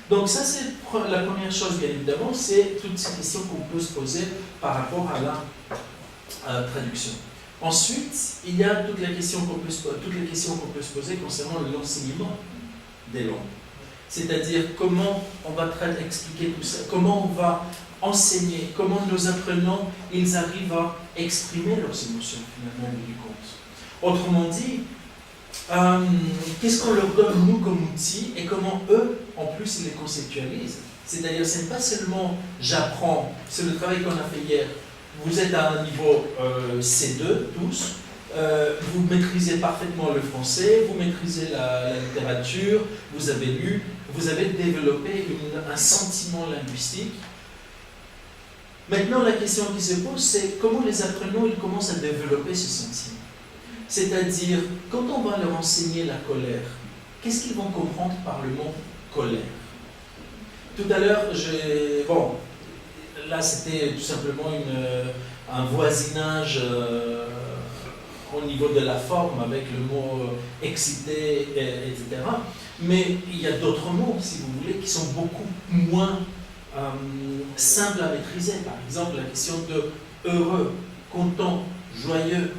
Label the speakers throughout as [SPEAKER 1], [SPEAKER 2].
[SPEAKER 1] Donc ça, c'est la première chose, bien évidemment, c'est toutes ces questions qu'on peut se poser par rapport à la traduction. Ensuite, il y a toutes les questions qu'on peut se poser concernant l'enseignement des langues. C'est-à-dire comment on va expliquer tout ça, comment on va enseigner, comment nos apprenants ils arrivent à exprimer leurs émotions finalement au bout du compte. Autrement dit, qu'est-ce qu'on leur donne nous comme outil et comment eux en plus ils les conceptualisent. C'est-à-dire ce n'est pas seulement j'apprends, c'est le travail qu'on a fait hier. Vous êtes à un niveau C2 tous, vous maîtrisez parfaitement le français, vous maîtrisez la littérature, vous avez lu, vous avez développé un sentiment linguistique. Maintenant, la question qui se pose, c'est comment les apprenants ils commencent à développer ce sentiment. C'est-à-dire, quand on va leur enseigner la colère, qu'est-ce qu'ils vont comprendre par le mot colère? Tout à l'heure, là c'était tout simplement un voisinage au niveau de la forme avec le mot excité, etc. Mais il y a d'autres mots, si vous voulez, qui sont beaucoup moins simples à maîtriser. Par exemple, la question de heureux, content, joyeux.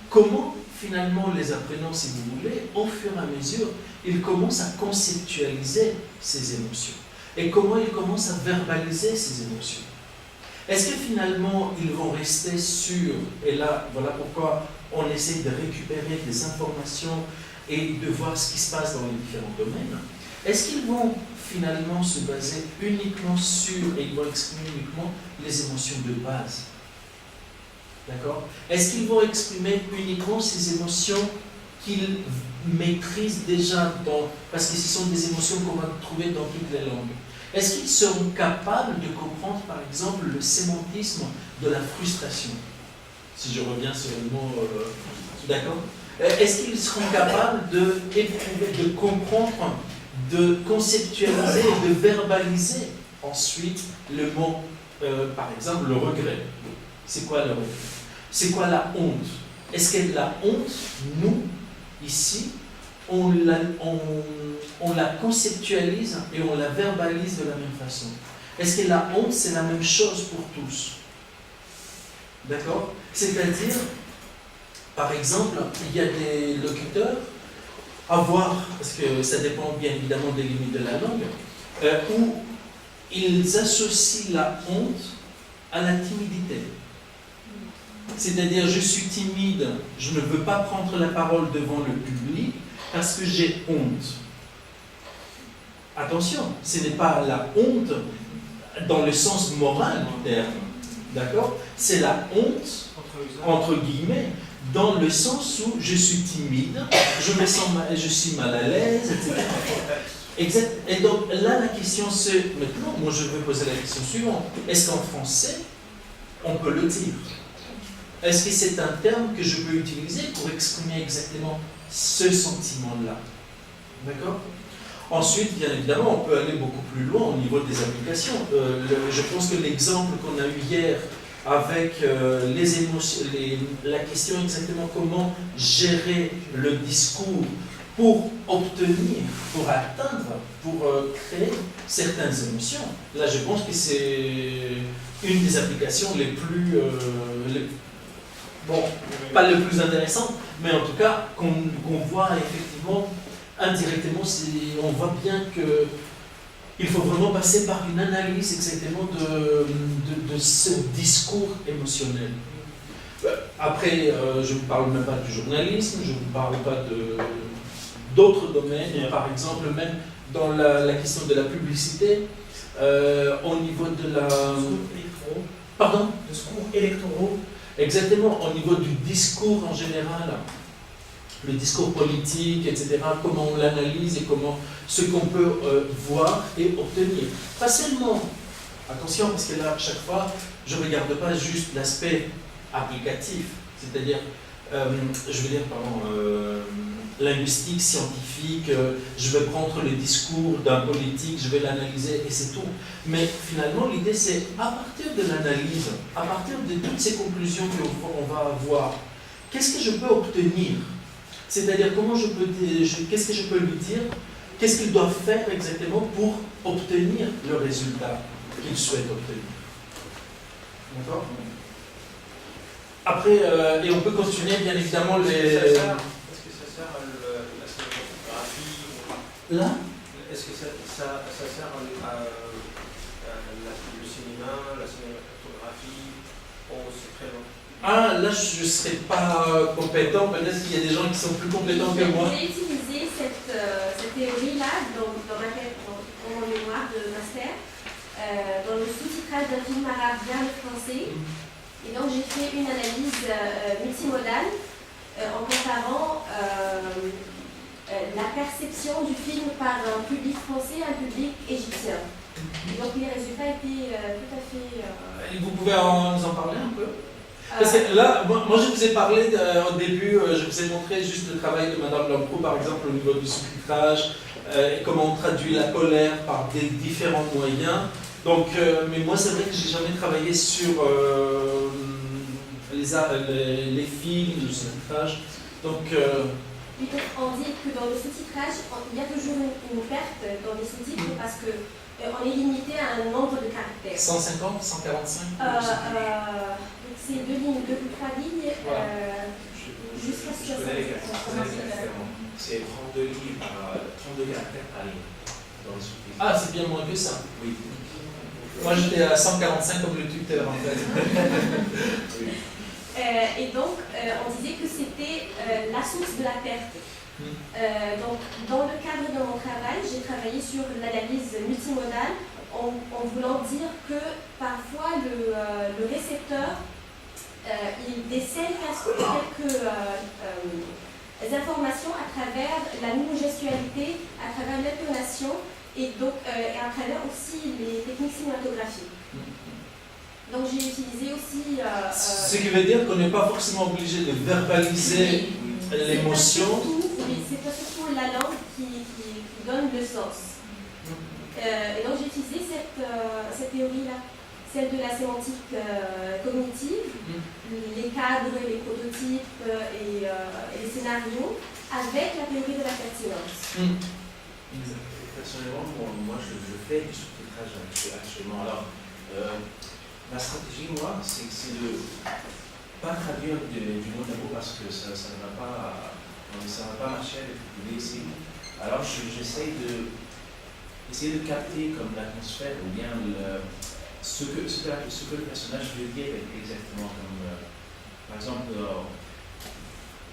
[SPEAKER 1] Comment finalement les apprenants, si vous voulez, au fur et à mesure, ils commencent à conceptualiser ces émotions. Et comment ils commencent à verbaliser ces émotions. Est-ce que finalement ils vont rester sur, et là voilà pourquoi on essaie de récupérer des informations et de voir ce qui se passe dans les différents domaines, est-ce qu'ils vont finalement se baser uniquement sur, et ils vont exprimer uniquement les émotions de base? D'accord? Est-ce qu'ils vont exprimer uniquement ces émotions qu'ils maîtrisent déjà parce que ce sont des émotions qu'on va trouver dans toutes les langues? Est-ce qu'ils seront capables de comprendre, par exemple, le sémantisme de la frustration? Si je reviens sur le mot, d'accord? Est-ce qu'ils seront capables de comprendre, de conceptualiser, de verbaliser ensuite le mot, par exemple, le regret? C'est quoi le regret? C'est quoi la honte? Est-ce que la honte, nous, ici, on la conceptualise et on la verbalise de la même façon? Est-ce que la honte, c'est la même chose pour tous? D'accord? C'est-à-dire, par exemple, il y a des locuteurs, à voir, parce que ça dépend bien évidemment des limites de la langue, où ils associent la honte à la timidité. C'est-à-dire, je suis timide, je ne veux pas prendre la parole devant le public parce que j'ai honte. Attention, ce n'est pas la honte dans le sens moral du terme, d'accord? C'est la honte, entre guillemets, dans le sens où je suis timide, je suis mal à l'aise, etc. Exact. Et donc là, la question c'est, maintenant, moi je veux poser la question suivante. Est-ce qu'en français, on peut le dire? Est-ce que c'est un terme que je peux utiliser pour exprimer exactement ce sentiment-là? D'accord? Ensuite, bien évidemment, on peut aller beaucoup plus loin au niveau des applications. Je pense que l'exemple qu'on a eu hier avec les émotions, la question exactement comment gérer le discours pour obtenir, pour atteindre, pour créer certaines émotions. Là, je pense que c'est une des applications les plus... bon, pas le plus intéressant, mais en tout cas qu'on voit effectivement indirectement, on voit bien qu'il faut vraiment passer par une analyse exactement de ce discours émotionnel. Après, je ne vous parle même pas du journalisme, je ne vous parle pas d'autres domaines, par exemple même dans la question de la publicité, au niveau de la... Pardon?
[SPEAKER 2] De discours électoraux.
[SPEAKER 1] Exactement, au niveau du discours en général, le discours politique, etc., comment on l'analyse et ce qu'on peut voir et obtenir. Pas seulement, attention, parce que là, à chaque fois, je ne regarde pas juste l'aspect applicatif, c'est-à-dire, linguistique, scientifique, je vais prendre le discours d'un politique, je vais l'analyser et c'est tout. Mais finalement, l'idée c'est, à partir de l'analyse, à partir de toutes ces conclusions qu'on va avoir, qu'est-ce que je peux obtenir? C'est-à-dire, qu'est-ce que je peux lui dire qu'est-ce qu'ils doivent faire exactement pour obtenir le résultat qu'ils souhaitent obtenir. D'accord? Après, et on peut continuer bien évidemment les...
[SPEAKER 2] Est-ce que ça sert à la cinématographie?
[SPEAKER 1] Là?
[SPEAKER 2] Est-ce que ça sert à le cinéma, la cinématographie? Oh, c'est très long.
[SPEAKER 1] Ah, là je ne serais pas compétent, peut-être qu'il y a des gens qui sont plus compétents que moi.
[SPEAKER 3] J'ai utilisé cette théorie-là dans mon mémoire de master, dans le sous-titrage d'un film arabe vers le français. Et donc j'ai fait une analyse multimodale en comparant la perception du film par un public français et un public égyptien. Et donc les résultats étaient tout à fait...
[SPEAKER 1] Et vous pouvez nous en parler un peu? Parce que là, moi je vous ai parlé au début, je vous ai montré juste le travail de Madame Lambrou, par exemple, au niveau du sous-titrage, et comment on traduit la colère par des différents moyens. Donc, mais moi, c'est vrai que j'ai jamais travaillé sur les films, le sous-titrage. Donc,
[SPEAKER 3] on dit que dans le sous-titrage, il y a toujours une perte dans les sous-titres parce que on est limité à un nombre de caractères.
[SPEAKER 1] 150, 145
[SPEAKER 3] c'est 2 lignes, 2 ou 3 lignes,
[SPEAKER 1] voilà.
[SPEAKER 3] jusqu'à ce que
[SPEAKER 2] c'est 32 lignes par 32 caractères par ligne dans les sous-titres.
[SPEAKER 1] Ah, c'est bien moins que ça.
[SPEAKER 2] Oui.
[SPEAKER 1] Moi, j'étais à 145 comme le tuteur, en fait.
[SPEAKER 2] Oui.
[SPEAKER 3] Et donc, on disait que c'était la source de la perte. Donc, dans le cadre de mon travail, j'ai travaillé sur l'analyse multimodale en voulant dire que parfois le récepteur il décèle quelques informations à travers la mimogestualité, à travers l'intonation et à travers aussi les techniques cinématographiques. Donc j'ai utilisé aussi...
[SPEAKER 1] Ce qui veut dire qu'on n'est pas forcément obligé de verbaliser l'émotion.
[SPEAKER 3] Oui, c'est pas surtout la langue qui donne le sens. Et donc j'ai utilisé cette théorie-là, celle de la sémantique cognitive, les cadres, les prototypes et les scénarios, avec la théorie de la pertinence.
[SPEAKER 2] Personnellement, moi je fais du sous-titrage actuellement. Alors, la stratégie, moi, c'est de ne pas traduire du mot à mot parce que ça ne va pas marcher avec le ici. Alors, j'essaie de capter comme l'atmosphère ou bien ce que le personnage veut dire exactement. Comme, par exemple,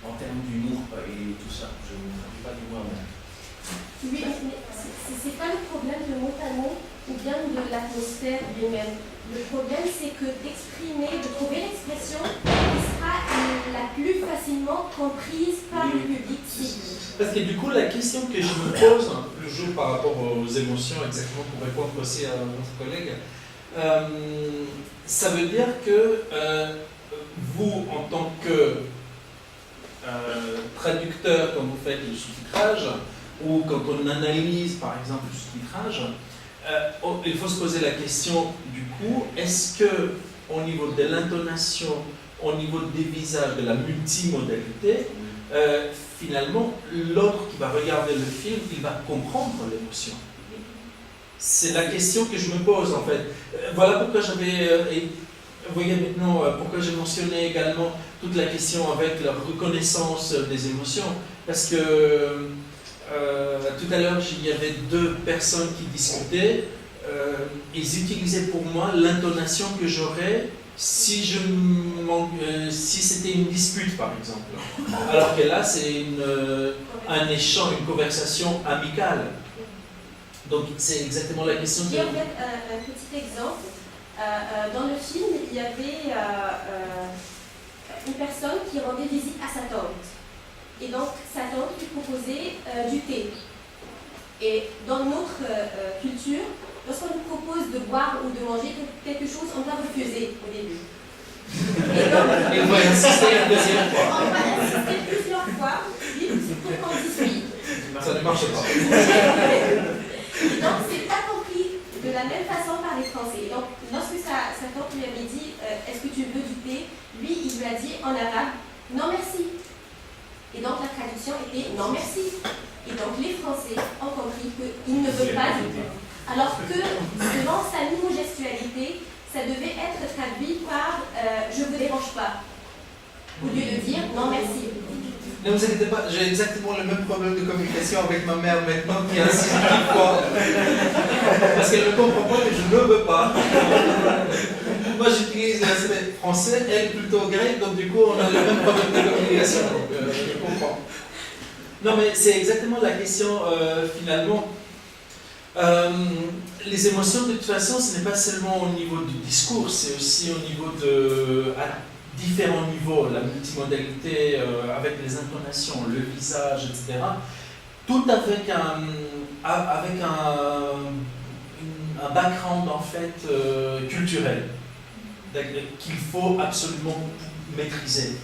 [SPEAKER 2] en termes d'humour et tout ça, je ne traduis pas du mot à mot.
[SPEAKER 3] Oui, mais c'est pas le problème de mot à mot ou bien de l'atmosphère lui-même. Le problème, c'est que de trouver l'expression qui sera la plus facilement comprise par le public cible.
[SPEAKER 1] Parce que du coup, la question que je me pose, toujours par rapport aux émotions, exactement pour répondre aussi à notre collègue, ça veut dire que vous, en tant que traducteur, quand vous faites le sous-titrage, ou quand on analyse par exemple le sous-titrage, il faut se poser la question du coup, est-ce que au niveau de l'intonation, au niveau des visages, de la multimodalité, finalement l'autre qui va regarder le film, il va comprendre l'émotion. C'est la question que je me pose en fait. Voilà pourquoi vous voyez maintenant pourquoi j'ai mentionné également toute la question avec la reconnaissance des émotions, parce que tout à l'heure, il y avait 2 personnes qui discutaient. Ils utilisaient pour moi l'intonation que j'aurais si c'était une dispute, par exemple. Alors que là, c'est un échange, une conversation amicale. Donc, c'est exactement la question.
[SPEAKER 3] J'ai en fait un petit exemple. Dans le film, il y avait une personne qui rendait visite à sa tante. Et donc, sa tante lui proposait du thé. Et dans notre culture, lorsqu'on nous propose de boire ou de manger quelque chose, on va refuser au début.
[SPEAKER 1] Et on va insister une deuxième fois.
[SPEAKER 3] On va insister plusieurs fois, oui, pour qu'on dise oui.
[SPEAKER 1] Ça ne marche pas.
[SPEAKER 3] Et donc, c'est pas compris de la même façon par les Français. Donc, lorsque sa tante lui avait dit est-ce que tu veux du thé, lui, il lui a dit en arabe non merci. Et donc la traduction était non merci. Et donc les Français ont compris Alors que devant sa mimo-gestualité, ça devait être traduit par je vous dérange pas, au lieu de dire non merci.
[SPEAKER 4] Ne vous inquiétez pas, j'ai exactement le même problème de communication avec ma mère maintenant qui insiste 10 fois. Parce qu'elle ne comprend pas que je ne veux pas. Moi j'utilise l'aspect français, elle plutôt grec, donc du coup on a le même problème de communication. Donc, je comprends.
[SPEAKER 1] Non mais c'est exactement la question finalement. Les émotions de toute façon ce n'est pas seulement au niveau du discours, c'est aussi au niveau de... différents niveaux, la multimodalité avec les intonations, le visage, etc. Tout avec un background en fait culturel qu'il faut absolument maîtriser.